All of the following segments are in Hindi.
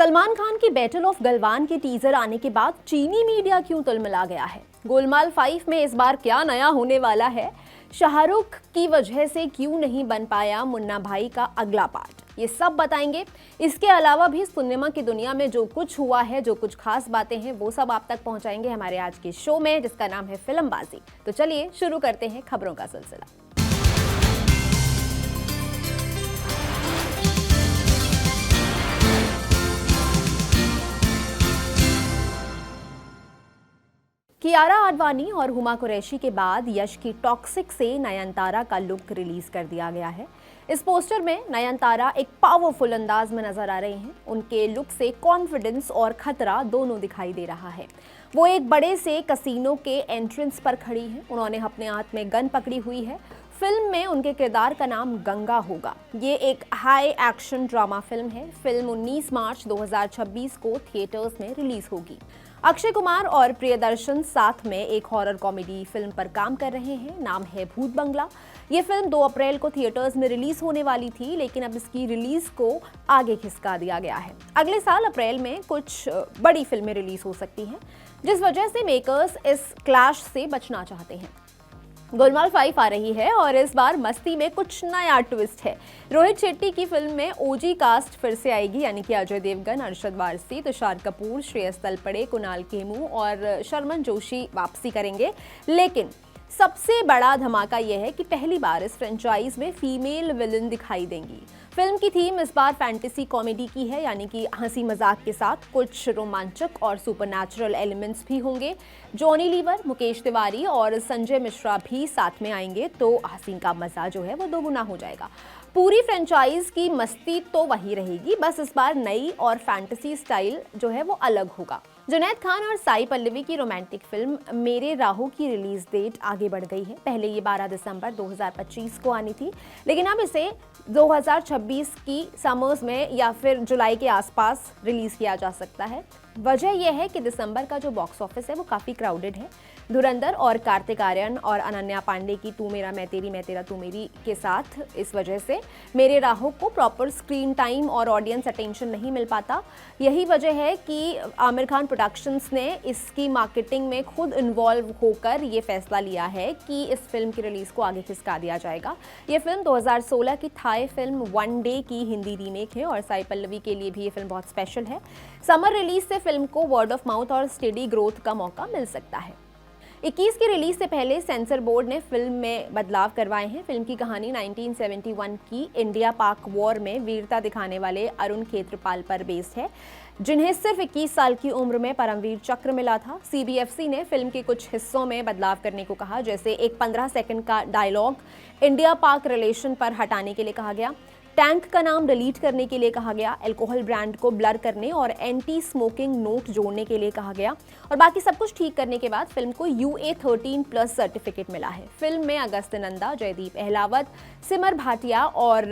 सलमान खान की बैटल ऑफ गलवान के टीजर आने के बाद चीनी मीडिया क्यों तिलमिला गया है? गोलमाल 5 में इस बार क्या नया होने वाला है? शाहरुख की वजह से क्यों नहीं बन पाया मुन्ना भाई का अगला पार्ट? ये सब बताएंगे। इसके अलावा भी सिनेमा की दुनिया में जो कुछ हुआ है, जो कुछ खास बातें हैं, वो सब आप तक पहुंचाएंगे हमारे आज के शो में, जिसका नाम है फिल्मबाजी। तो चलिए शुरू करते हैं खबरों का सिलसिला। कियारा आडवाणी और हुमा कुरैशी के बाद यश की टॉक्सिक से नयनतारा का लुक रिलीज कर दिया गया है। इस पोस्टर में नयनतारा एक पावरफुल अंदाज में नजर आ रही हैं। उनके लुक से कॉन्फिडेंस और खतरा दोनों दिखाई दे रहा है। वो एक बड़े से कसीनो के एंट्रेंस पर खड़ी हैं। उन्होंने अपने हाथ में गन पकड़ी हुई है। फिल्म में उनके किरदार का नाम गंगा होगा। ये एक हाई एक्शन ड्रामा फिल्म है। फिल्म 19 मार्च 2026 को थिएटर्स में रिलीज होगी। अक्षय कुमार और प्रियदर्शन साथ में एक हॉरर कॉमेडी फिल्म पर काम कर रहे हैं। नाम है भूत बंगला। ये फिल्म 2 अप्रैल को थिएटर्स में रिलीज होने वाली थी, लेकिन अब इसकी रिलीज को आगे खिसका दिया गया है। अगले साल अप्रैल में कुछ बड़ी फिल्में रिलीज हो सकती हैं, जिस वजह से मेकर्स इस क्लैश से बचना चाहते हैं। गोलमाल 5 आ रही है और इस बार मस्ती में कुछ नया ट्विस्ट है। रोहित शेट्टी की फिल्म में ओजी कास्ट फिर से आएगी, यानी कि अजय देवगन, अरशद वारसी, तुषार कपूर, श्रेयस तलपड़े, कुणाल खेमू और शर्मन जोशी वापसी करेंगे। लेकिन सबसे बड़ा धमाका यह है कि पहली बार इस फ्रेंचाइज में फीमेल विलन दिखाई देंगी। फिल्म की थीम इस बार फैंटेसी कॉमेडी की है, यानी कि हंसी मजाक के साथ कुछ रोमांचक और सुपरनैचुरल एलिमेंट्स भी होंगे। जॉनी लीवर, मुकेश तिवारी और संजय मिश्रा भी साथ में आएंगे, तो हंसी का मजा जो है वो दोगुना हो जाएगा। पूरी फ्रेंचाइज की मस्ती तो वही रहेगी, बस इस बार नई और फैंटेसी स्टाइल जो है वो अलग होगा। जुनैद खान और साई पल्लवी की रोमांटिक फिल्म मेरे राहु की रिलीज डेट आगे बढ़ गई है। पहले ये 12 दिसंबर 2025 को आनी थी, लेकिन अब इसे 2026 की समर्स में या फिर जुलाई के आसपास रिलीज किया जा सकता है। वजह यह है कि दिसंबर का जो बॉक्स ऑफिस है वो काफ़ी क्राउडेड है। धुरंधर और कार्तिक आर्यन और अनन्या पांडे की तू मेरा मैं तेरी मैं तेरा तू मेरी के साथ इस वजह से मेरे राहु को प्रॉपर स्क्रीन टाइम और ऑडियंस अटेंशन नहीं मिल पाता। यही वजह है कि आमिर खान प्रोडक्शंस ने इसकी मार्केटिंग में खुद इन्वॉल्व होकर ये फैसला लिया है कि इस फिल्म की रिलीज़ को आगे खिसका दिया जाएगा। ये फिल्म 2016 की थाई फिल्म वन डे की हिंदी रीमेक है और साई पल्लवी के लिए भी ये फिल्म बहुत स्पेशल है। समर रिलीज से फिल्म को वर्ड ऑफ माउथ और स्टेडी ग्रोथ का मौका मिल सकता है। 21 की रिलीज से पहले सेंसर बोर्ड ने फिल्म में बदलाव करवाए हैं। फिल्म की कहानी 1971 की इंडिया पाक वॉर में वीरता दिखाने वाले अरुण खेत्रपाल पर बेस्ड है, जिन्हें सिर्फ 21 साल की उम्र में परमवीर चक्र मिला था। सीबीएफसी ने फिल्म के कुछ हिस्सों में बदलाव करने को कहा, जैसे एक 15 सेकंड का डायलॉग इंडिया पाक रिलेशन पर हटाने के लिए कहा गया, टैंक का नाम डिलीट करने के लिए कहा गया, अल्कोहल ब्रांड को ब्लर करने और एंटी स्मोकिंग नोट जोड़ने के लिए कहा गया, और बाकी सब कुछ ठीक करने के बाद फिल्म को UA 13+ सर्टिफिकेट मिला है। फिल्म में अगस्त नंदा, जयदीप अहलावत, सिमर भाटिया और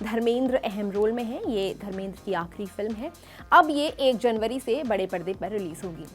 धर्मेंद्र अहम रोल में हैं। ये धर्मेंद्र की आखिरी फिल्म है। अब ये 1 जनवरी से बड़े पर्दे पर रिलीज होगी।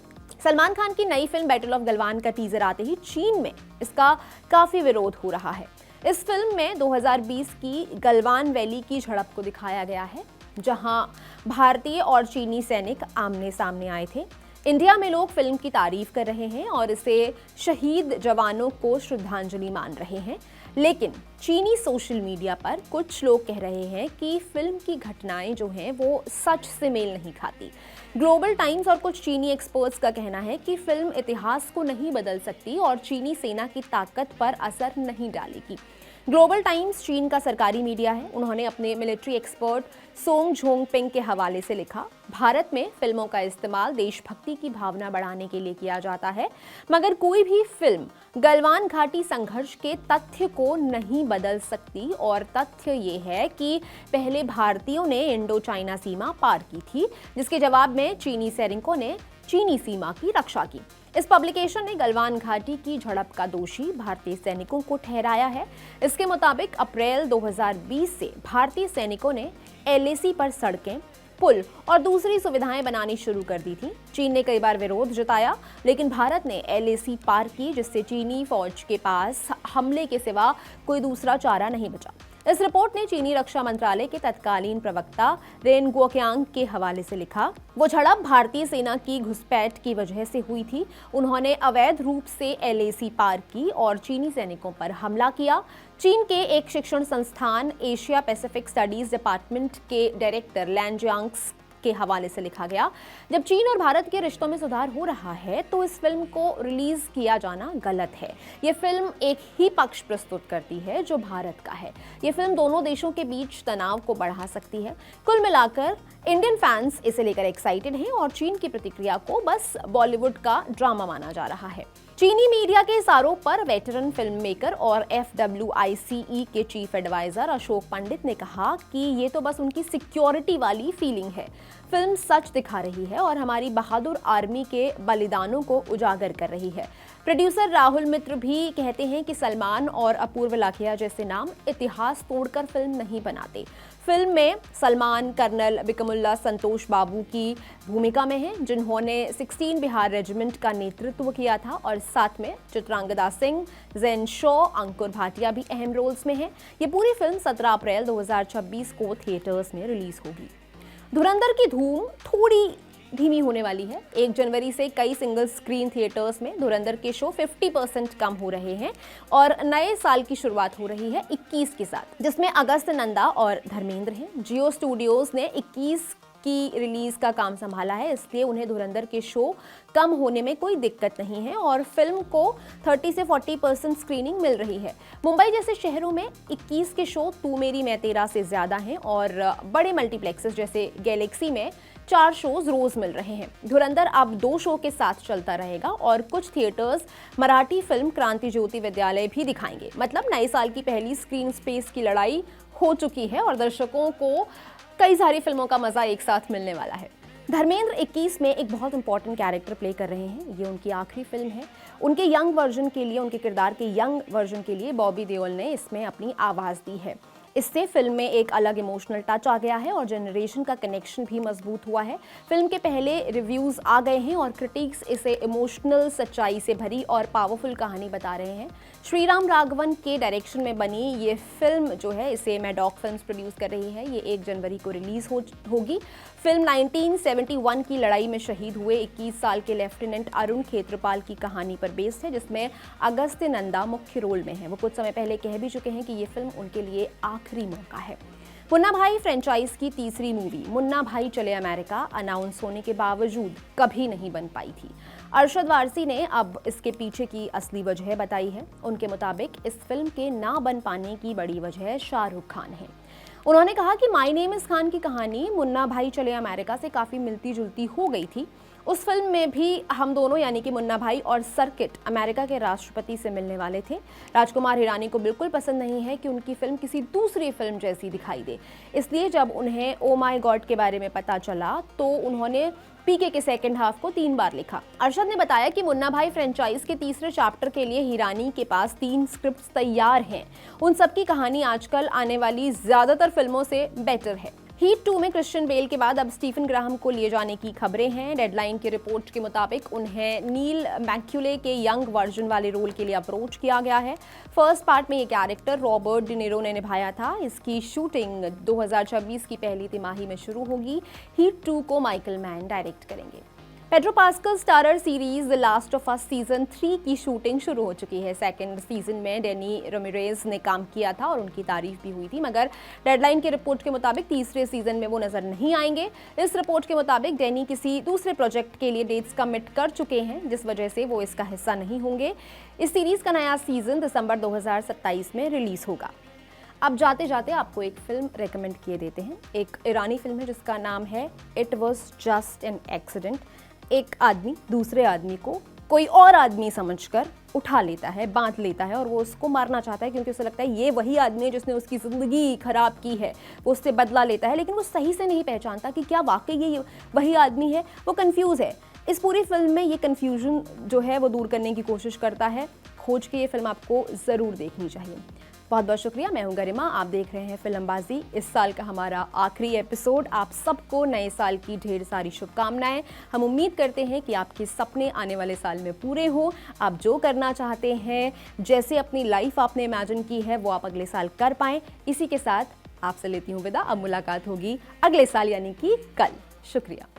सलमान खान की नई फिल्म बैटल ऑफ गलवान का टीजर आते ही चीन में इसका काफी विरोध हो रहा है। इस फिल्म में 2020 की गलवान वैली की झड़प को दिखाया गया है, जहां भारतीय और चीनी सैनिक आमने सामने आए थे। इंडिया में लोग फिल्म की तारीफ कर रहे हैं और इसे शहीद जवानों को श्रद्धांजलि मान रहे हैं, लेकिन चीनी सोशल मीडिया पर कुछ लोग कह रहे हैं कि फिल्म की घटनाएं जो हैं वो सच से मेल नहीं खाती। ग्लोबल टाइम्स और कुछ चीनी एक्सपर्ट्स का कहना है कि फिल्म इतिहास को नहीं बदल सकती और चीनी सेना की ताकत पर असर नहीं डालेगी। ग्लोबल टाइम्स चीन का सरकारी मीडिया है। उन्होंने अपने military expert song Zhong ping के हवाले से लिखा, भारत में फिल्मों का इस्तेमाल देशभक्ति की भावना बढ़ाने के लिए किया जाता है, मगर कोई भी फिल्म गलवान घाटी संघर्ष के तथ्य को नहीं बदल सकती। और तथ्य ये है कि पहले भारतीयों ने इंडो चाइना सीमा पार की थी, जिसके जवाब में चीनी सैनिकों ने चीनी सीमा की रक्षा की। इस पब्लिकेशन ने गलवान घाटी की झड़प का दोषी भारतीय सैनिकों को ठहराया है। इसके मुताबिक अप्रैल 2020 से भारतीय सैनिकों ने LAC पर सड़कें, पुल और दूसरी सुविधाएं बनानी शुरू कर दी थी। चीन ने कई बार विरोध जताया, लेकिन भारत ने LAC पार की, जिससे चीनी फौज के पास हमले के सिवा कोई दूसरा चारा नहीं बचा। इस रिपोर्ट ने चीनी रक्षा मंत्रालय के तत्कालीन प्रवक्ता रेन गुओक्यांग के हवाले से लिखा, वो झड़प भारतीय सेना की घुसपैठ की वजह से हुई थी। उन्होंने अवैध रूप से LAC पार की और चीनी सैनिकों पर हमला किया। चीन के एक शिक्षण संस्थान एशिया पैसिफिक स्टडीज डिपार्टमेंट के डायरेक्टर लैन जियांग्स के हवाले से लिखा गया, जब चीन और भारत के रिश्तों में सुधार हो रहा है तो इस फिल्म को रिलीज किया जाना गलत है। ये फिल्म एक ही पक्ष प्रस्तुत करती है जो भारत का है। ये फिल्म दोनों देशों के बीच तनाव को बढ़ा सकती है। कुल मिलाकर इंडियन फैंस इसे लेकर एक्साइटेड हैं और चीन की प्रतिक्रिया को बस बॉलीवुड का ड्रामा माना जा रहा है। चीनी मीडिया के इस आरोप पर वेटरन फिल्म मेकर और FWICE के चीफ एडवाइजर अशोक पंडित ने कहा कि ये तो बस उनकी सिक्योरिटी वाली फीलिंग है। फिल्म सच दिखा रही है और हमारी बहादुर आर्मी के बलिदानों को उजागर कर रही है। प्रोड्यूसर राहुल मित्र भी कहते हैं कि सलमान और अपूर्व लाखिया जैसे नाम इतिहास तोड़कर फिल्म नहीं बनाते। फिल्म में सलमान कर्नल बिकमुल्ला संतोष बाबू की भूमिका में हैं, जिन्होंने 16 बिहार रेजिमेंट का नेतृत्व किया था, और साथ में चित्रांगदा सिंह, जैन शो, अंकुर भाटिया भी अहम रोल्स में हैं। ये पूरी फिल्म 17 अप्रैल 2026 को थिएटर्स में रिलीज होगी। धुरंधर की धूम थोड़ी धीमी होने वाली है। 1 जनवरी से कई सिंगल स्क्रीन थिएटर्स में धुरंधर के शो 50% कम हो रहे हैं और नए साल की शुरुआत हो रही है 21 के साथ, जिसमें अगस्त नंदा और धर्मेंद्र हैं। जियो स्टूडियोज ने 21 की रिलीज का काम संभाला है, इसलिए उन्हें धुरंधर के शो कम होने में कोई दिक्कत नहीं है और फिल्म को 30 से 40% स्क्रीनिंग मिल रही है। मुंबई जैसे शहरों में 21 के शो तू मेरी मैं तेरा से ज्यादा हैं और बड़े मल्टीप्लेक्सेस जैसे गैलेक्सी में 4 शोज रोज मिल रहे हैं। धुरंधर अब 2 शो के साथ चलता रहेगा और कुछ थिएटर्स मराठी फिल्म क्रांति ज्योति विद्यालय भी दिखाएंगे। मतलब नए साल की पहली स्क्रीन स्पेस की लड़ाई हो चुकी है और दर्शकों को कई सारी फिल्मों का मजा एक साथ मिलने वाला है। धर्मेंद्र 21 में एक बहुत इंपॉर्टेंट कैरेक्टर प्ले कर रहे हैं। ये उनकी आखिरी फिल्म है। उनके यंग वर्जन के लिए, उनके किरदार के यंग वर्जन के लिए बॉबी देओल ने इसमें अपनी आवाज़ दी है। इससे फिल्म में एक अलग इमोशनल टच आ गया है और जनरेशन का कनेक्शन भी मजबूत हुआ है। फिल्म के पहले रिव्यूज़ आ गए हैं और क्रिटिक्स इसे इमोशनल, सच्चाई से भरी और पावरफुल कहानी बता रहे हैं। श्रीराम राघवन के डायरेक्शन में बनी ये फिल्म जो है, इसे मैडॉक फिल्म्स प्रोड्यूस कर रही है। ये 1 जनवरी को रिलीज होगी। फिल्म 1971 की लड़ाई में शहीद हुए 21 साल के लेफ्टिनेंट अरुण खेत्रपाल की कहानी पर बेस्ड है, जिसमें अगस्त्य नंदा मुख्य रोल में है। वो कुछ समय पहले कह भी चुके हैं कि ये फिल्म उनके लिए आखिरी मौका है। मुन्ना भाई फ्रेंचाइज की तीसरी मूवी मुन्ना भाई चले अमेरिका अनाउंस होने के बावजूद कभी नहीं बन पाई थी। अरशद वारसी ने अब इसके पीछे की असली वजह बताई है। उनके मुताबिक इस फिल्म के ना बन पाने की बड़ी वजह शाहरुख खान है। उन्होंने कहा कि माय नेम इज खान की कहानी मुन्ना भाई चले अमेरिका से काफ़ी मिलती जुलती हो गई थी। उस फिल्म में भी हम दोनों यानी कि मुन्ना भाई और सर्किट अमेरिका के राष्ट्रपति से मिलने वाले थे। राजकुमार हिरानी को बिल्कुल पसंद नहीं है कि उनकी फिल्म किसी दूसरी फिल्म जैसी दिखाई दे, इसलिए जब उन्हें ओ माय गॉड के बारे में पता चला तो उन्होंने पीके के सेकंड हाफ को 3 बार लिखा। अरशद ने बताया कि मुन्ना भाई फ्रेंचाइज के तीसरे चैप्टर के लिए हिरानी के पास 3 स्क्रिप्ट्स तैयार हैं। उन सब की कहानी आजकल आने वाली ज्यादातर फिल्मों से बेटर है। हीट 2 में क्रिश्चियन बेल के बाद अब स्टीफन ग्राहम को लिए जाने की खबरें हैं। डेडलाइन की रिपोर्ट के मुताबिक उन्हें नील मैक्यूले के यंग वर्जन वाले रोल के लिए अप्रोच किया गया है। फर्स्ट पार्ट में ये कैरेक्टर रॉबर्ट डिनेरो ने निभाया था। इसकी शूटिंग 2026 की पहली तिमाही में शुरू होगी। हीट 2 को माइकल मैन डायरेक्ट करेंगे। Pedro pascal starrer series the last of us season 3 की शूटिंग शुरू हो चुकी है। सेकंड सीजन में डेनी रमिरेज ने काम किया था और उनकी तारीफ भी हुई थी, मगर डेडलाइन की रिपोर्ट के मुताबिक तीसरे सीजन में वो नजर नहीं आएंगे। इस रिपोर्ट के मुताबिक डेनी किसी दूसरे प्रोजेक्ट के लिए डेट्स कमिट कर चुके हैं, जिस वजह से वो इसका हिस्सा नहीं होंगे। इस सीरीज का नया सीजन दिसंबर 2027 में रिलीज होगा। अब जाते जाते आपको एक फिल्म रेकमेंड किए देते हैं। एक ईरानी फिल्म है जिसका नाम है it was just an accident. एक आदमी दूसरे आदमी को कोई और आदमी समझकर उठा लेता है, बांध लेता है और वो उसको मारना चाहता है, क्योंकि उसे लगता है ये वही आदमी है जिसने उसकी ज़िंदगी खराब की है। वो उससे बदला लेता है, लेकिन वो सही से नहीं पहचानता कि क्या वाकई ये वही आदमी है। वो कंफ्यूज है। इस पूरी फिल्म में ये कन्फ्यूजन जो है वो दूर करने की कोशिश करता है। खोज के ये फिल्म आपको ज़रूर देखनी चाहिए। बहुत बहुत शुक्रिया। मैं हूं गरिमा, आप देख रहे हैं फिल्मबाजी। इस साल का हमारा आखिरी एपिसोड। आप सबको नए साल की ढेर सारी शुभकामनाएं। हम उम्मीद करते हैं कि आपके सपने आने वाले साल में पूरे हों। आप जो करना चाहते हैं, जैसे अपनी लाइफ आपने इमेजिन की है, वो आप अगले साल कर पाएं। इसी के साथ आपसे लेती हूँ विदा। अब मुलाकात होगी अगले साल यानी कि कल। शुक्रिया।